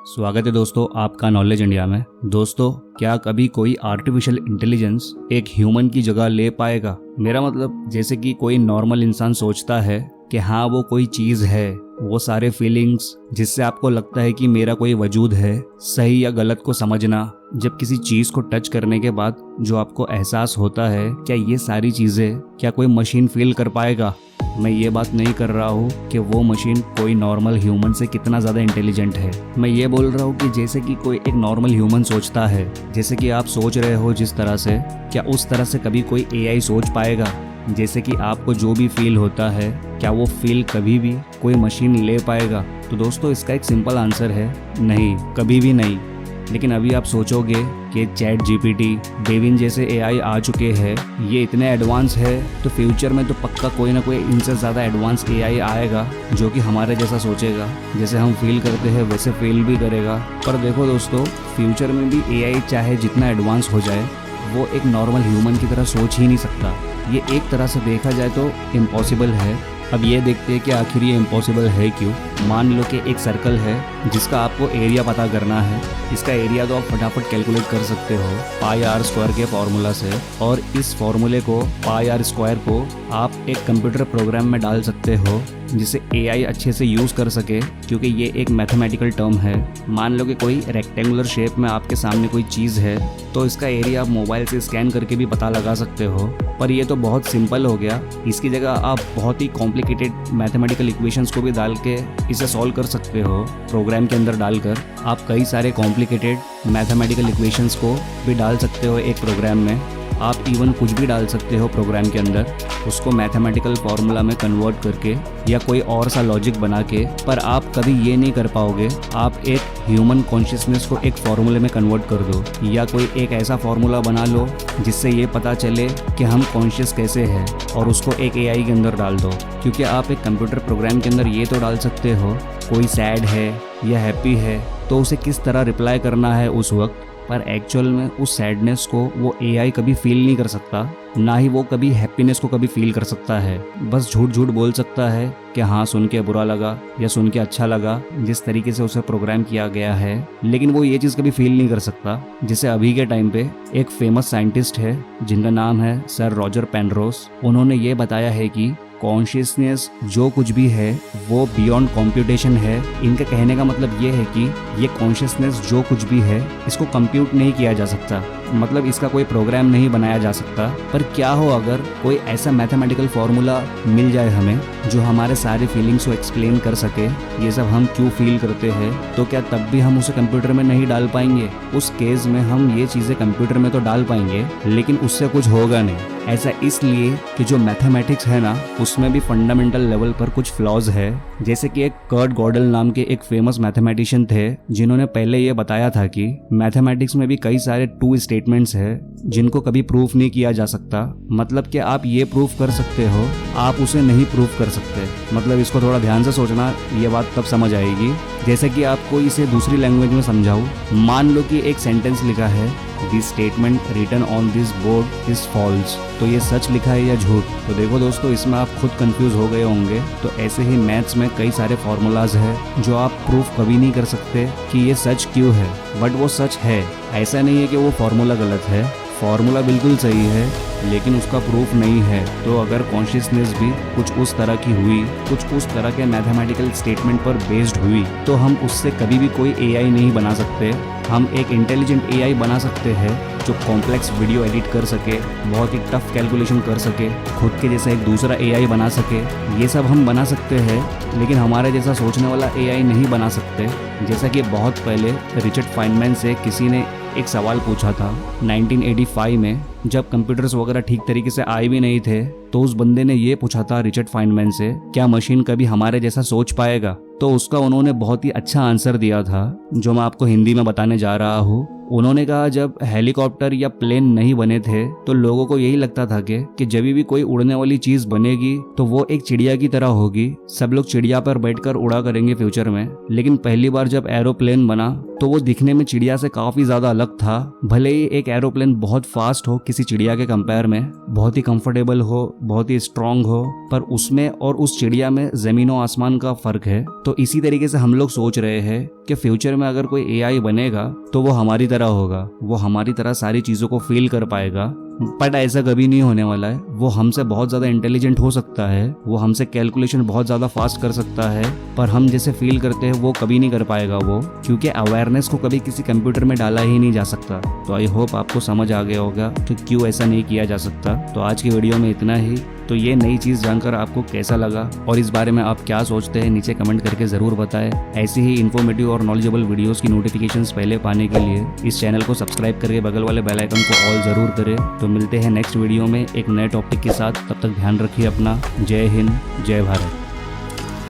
स्वागत है दोस्तों आपका नॉलेज इंडिया में। दोस्तों, क्या कभी कोई आर्टिफिशियल इंटेलिजेंस एक ह्यूमन की जगह ले पाएगा? मेरा मतलब जैसे कि कोई नॉर्मल इंसान सोचता है कि हाँ वो कोई चीज़ है, वो सारे फीलिंग्स जिससे आपको लगता है कि मेरा कोई वजूद है, सही या गलत को समझना, जब किसी चीज़ को टच करने के बाद जो आपको एहसास होता है, क्या ये सारी चीज़ें क्या कोई मशीन फील कर पाएगा? मैं ये बात नहीं कर रहा हूँ कि वो मशीन कोई नॉर्मल ह्यूमन से कितना ज़्यादा इंटेलिजेंट है। मैं ये बोल रहा हूँ कि जैसे कि कोई एक नॉर्मल ह्यूमन सोचता है, जैसे कि आप सोच रहे हो जिस तरह से, क्या उस तरह से कभी कोई एआई सोच पाएगा? जैसे कि आपको जो भी फील होता है, क्या वो फील कभी भी कोई मशीन ले पाएगा? तो दोस्तों, इसका एक सिंपल आंसर है नहीं, कभी भी नहीं। लेकिन अभी आप सोचोगे कि चैट जीपीटी, डेविन जैसे एआई आ चुके हैं, ये इतने एडवांस है, तो फ्यूचर में तो पक्का कोई ना कोई इनसे ज़्यादा एडवांस एआई आएगा जो कि हमारे जैसा सोचेगा, जैसे हम फील करते हैं वैसे फील भी करेगा। पर देखो दोस्तों, फ्यूचर में भी एआई चाहे जितना एडवांस हो जाए, वो एक नॉर्मल ह्यूमन की तरह सोच ही नहीं सकता। ये एक तरह से देखा जाए तो इम्पॉसिबल है। अब ये देखते हैं कि आखिर ये इम्पॉसिबल है क्यों। मान लो कि एक सर्कल है जिसका आपको एरिया पता करना है। इसका एरिया तो आप फटाफट कैलकुलेट कर सकते हो पाई आर स्क्वायर के फॉर्मूला से, और इस फॉर्मूले को, पाई आर स्क्वायर को, आप एक कंप्यूटर प्रोग्राम में डाल सकते हो जिसे एआई अच्छे से यूज़ कर सके, क्योंकि ये एक मैथमेटिकल टर्म है। मान लो कि कोई रेक्टेंगुलर शेप में आपके सामने कोई चीज़ है, तो इसका एरिया आप मोबाइल से स्कैन करके भी पता लगा सकते हो। पर ये तो बहुत सिंपल हो गया। इसकी जगह आप बहुत ही कॉम्प्लिकेटेड मैथमेटिकल इक्वेशंस को भी डाल के इसे सॉल्व कर सकते हो। प्रोग्राम के अंदर डालकर आप कई सारे कॉम्प्लिकेटेड मैथमेटिकल इक्वेशंस को भी डाल सकते हो एक प्रोग्राम में। आप इवन कुछ भी डाल सकते हो प्रोग्राम के अंदर, उसको मैथमेटिकल फार्मूला में कन्वर्ट करके या कोई और सा लॉजिक बना के। पर आप कभी ये नहीं कर पाओगे आप एक ह्यूमन कॉन्शियसनेस को एक फार्मूले में कन्वर्ट कर दो, या कोई एक ऐसा फार्मूला बना लो जिससे ये पता चले कि हम कॉन्शियस कैसे हैं, और उसको एक एआई के अंदर डाल दो। क्योंकि आप एक कंप्यूटर प्रोग्राम के अंदर ये तो डाल सकते हो कोई सैड है या हैप्पी है, तो उसे किस तरह रिप्लाई करना है उस वक्त। पर एक्चुअल में उस सैडनेस को वो एआई कभी फील नहीं कर सकता, ना ही वो कभी हैप्पीनेस को कभी फील कर सकता है। बस झूठ झूठ बोल सकता है कि हाँ सुन के बुरा लगा या सुन के अच्छा लगा, जिस तरीके से उसे प्रोग्राम किया गया है। लेकिन वो ये चीज़ कभी फील नहीं कर सकता। जैसे अभी के टाइम पे एक फेमस साइंटिस्ट है जिनका नाम है सर रॉजर पेनरोस। उन्होंने ये बताया है कि कॉन्शियसनेस जो कुछ भी है वो बियॉन्ड कंप्यूटेशन है। इनके कहने का मतलब ये है कि ये कॉन्शियसनेस जो कुछ भी है, इसको कंप्यूट नहीं किया जा सकता, मतलब इसका कोई प्रोग्राम नहीं बनाया जा सकता। पर क्या हो अगर कोई ऐसा मैथमेटिकल फॉर्मूला मिल जाए हमें जो हमारे सारे फीलिंग्स को एक्सप्लेन कर सके, ये सब हम क्यों फील करते हैं, तो क्या तब भी हम उसे कंप्यूटर में नहीं डाल पाएंगे? उस केस में हम ये चीज़ें कंप्यूटर में तो डाल पाएंगे, लेकिन उससे कुछ होगा नहीं। ऐसा इसलिए कि जो मैथमेटिक्स है ना, उसमें भी फंडामेंटल लेवल पर कुछ फ्लॉज है। जैसे कि एक कर्ट गॉडल नाम के एक फेमस मैथमेटिशियन थे जिन्होंने पहले ये बताया था कि मैथमेटिक्स में भी कई सारे ट्रू स्टेटमेंट्स है जिनको कभी प्रूफ नहीं किया जा सकता। मतलब कि आप ये प्रूफ कर सकते हो, आप उसे नहीं प्रूफ कर सकते। मतलब इसको थोड़ा ध्यान से सोचना, ये बात तब समझ आएगी। जैसे कि आपको इसे दूसरी लैंग्वेज में समझाऊं, मान लो कि एक सेंटेंस लिखा है, this statement written on this board is false, तो ये सच लिखा है या झूठ? तो देखो दोस्तों, इसमें आप खुद कंफ्यूज हो गए होंगे। तो ऐसे ही मैथ्स में कई सारे फॉर्मूलाज हैं जो आप प्रूफ कभी नहीं कर सकते कि ये सच क्यों है, बट वो सच है। ऐसा नहीं है कि वो फॉर्मूला गलत है, फॉर्मूला बिल्कुल सही है, लेकिन उसका प्रूफ नहीं है। तो अगर कॉन्शियसनेस भी कुछ उस तरह की हुई, कुछ उस तरह के मैथमेटिकल स्टेटमेंट पर बेस्ड हुई, तो हम उससे कभी भी कोई एआई नहीं बना सकते। हम एक इंटेलिजेंट एआई बना सकते हैं जो कॉम्प्लेक्स वीडियो एडिट कर सके, बहुत ही टफ कैलकुलेशन कर सके, खुद के जैसा एक दूसरा एआई बना सके। ये सब हम बना सकते हैं, लेकिन हमारे जैसा सोचने वाला एआई नहीं बना सकते। जैसा कि बहुत पहले रिचर्ड फाइनमैन से किसी ने एक सवाल पूछा था 1985 में, जब कंप्यूटर्स वगैरह ठीक तरीके से आए भी नहीं थे, तो उस बंदे ने ये पूछा था रिचर्ड फाइनमैन से, क्या मशीन कभी हमारे जैसा सोच पाएगा? तो उसका उन्होंने बहुत ही अच्छा आंसर दिया था, जो मैं आपको हिंदी में बताने जा रहा हूँ। उन्होंने कहा, जब हेलीकॉप्टर या प्लेन नहीं बने थे तो लोगों को यही लगता था कि जब भी कोई उड़ने वाली चीज बनेगी तो वो एक चिड़िया की तरह होगी, सब लोग चिड़िया पर बैठकर उड़ा करेंगे फ्यूचर में। लेकिन पहली बार जब एरोप्लेन बना तो वो दिखने में चिड़िया से काफी ज्यादा अलग था। भले ही एक एरोप्लेन बहुत फास्ट हो किसी चिड़िया के कंपेयर में, बहुत ही कंफर्टेबल हो, बहुत ही स्ट्रांग हो, पर उसमें और उस चिड़िया में जमीनों आसमान का फर्क है। तो इसी तरीके से हम लोग सोच रहे हैं कि फ्यूचर में अगर कोई एआई बनेगा तो वो हमारी तरह होगा, वो हमारी तरह सारी चीजों को फील कर पाएगा। बट ऐसा कभी नहीं होने वाला है। वो हमसे बहुत ज्यादा इंटेलिजेंट हो सकता है, वो हमसे कैलकुलेशन बहुत ज्यादा फास्ट कर सकता है, पर हम जैसे फील करते हैं वो कभी नहीं कर पाएगा वो, क्योंकि अवेयरनेस को कभी किसी कंप्यूटर में डाला ही नहीं जा सकता। तो आई होप आपको समझ आ गया होगा कि क्यों ऐसा नहीं किया जा सकता। तो आज की वीडियो में इतना ही। तो ये नई चीज़ जानकर आपको कैसा लगा और इस बारे में आप क्या सोचते हैं नीचे कमेंट करके ज़रूर बताएं। ऐसी ही इन्फॉर्मेटिव और नॉलेजेबल वीडियोस की नोटिफिकेशंस पहले पाने के लिए इस चैनल को सब्सक्राइब करके बगल वाले बेल आइकन को ऑल ज़रूर करें। तो मिलते हैं नेक्स्ट वीडियो में एक नए टॉपिक के साथ। तब तक ध्यान रखिए अपना। जय हिंद, जय भारत।